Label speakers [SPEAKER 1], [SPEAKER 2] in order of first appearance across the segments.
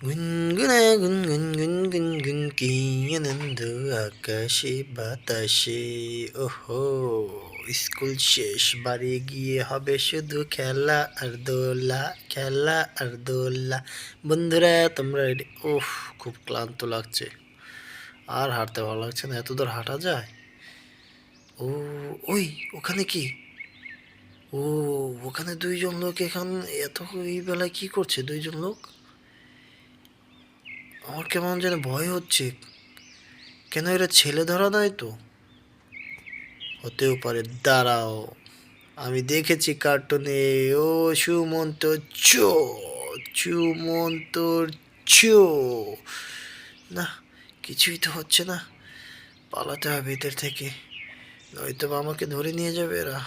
[SPEAKER 1] গুনগুনে গুনগুন গুনগুন গুন কি আনন্দ আকাশে বাতাসে। ওহো, স্কুল শেষ, বাড়ি গিয়ে হবে শুধু খেলা আর দোলা, খেলা আর দোলা। বন্ধুরা তোমরা রেডি? ওহ, খুব ক্লান্ত লাগছে, আর হাঁটতে ভালো লাগছে না। এত দূর হাঁটা যায়? ও, ওই ওখানে কি? ও, ওখানে দুইজন লোক এখন এত এই বেলায় কি করছে দুইজন লোক? আমার কেমন যেন ভয় হচ্ছে। কেন এরা ছেলে ধরা দেয় তো? হতেও পারে, দাঁড়াও, আমি দেখেছি কার্টুনে। ও সুমন্ত, চো, সুমন্তর চো। না, কিছুই তো হচ্ছে না। পালাতে হবে এদের থেকে, নয়তো বা আমাকে ধরে নিয়ে যাবে এরা।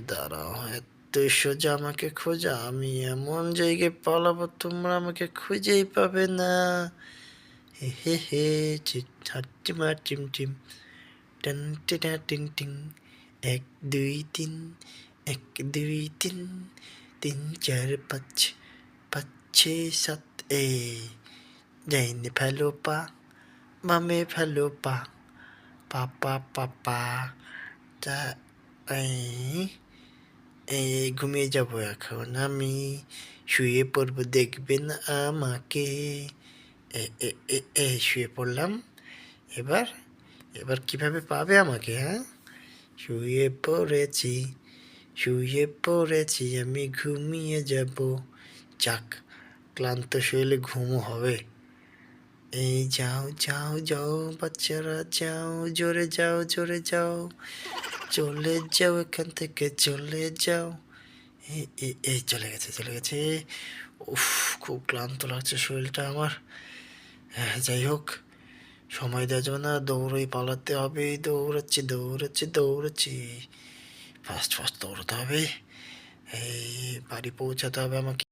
[SPEAKER 1] দাঁড়াও, এত সোজা আমাকে খোঁজা? আমি এমন জায়গায় পালাবো তোমরা আমাকে খুঁজেই পাবে না। হে হে হে, হাট্টিমা টিম টিম, টেন টেটা টিন টিন। এক দুই তিন, এক দুই তিন, তিন চার পাঁচ, পাঁচ ছয় সাত। ডাইনে ফেলো পা, বামে ফেলো পা, পা পা পা পা। তা এই এই ঘুমিয়ে যাবো এখন আমি, শুয়ে পড়বো দেখবেন আমাকে। এ এ এ এ শুয়ে পড়লাম। এবার এবার কিভাবে পাবে আমাকে? হ্যাঁ, শুয়ে পড়েছি, শুয়ে পড়েছি, আমি ঘুমিয়ে যাব। যাক, ক্লান্ত শরীরে ঘুমও হবে। এই যাও যাও যাও বাচ্চারা, যাও, জোরে যাও, জোরে যাও, চলে যাও এখান থেকে, চলে যাও। এই চলে গেছে, চলে গেছে। উফ, খুব ক্লান্ত লাগছে শরীরটা আমার। হ্যাঁ, যাই হোক, সময় দেওয়া যাবে না, দৌড়েই পালাতে হবে। দৌড়াচ্ছি দৌড়াচ্ছি দৌড়াচ্ছি, ফাস্ট ফাস্ট দৌড়াতে হবে। এই বাড়ি পৌঁছাতে হবে আমাকে।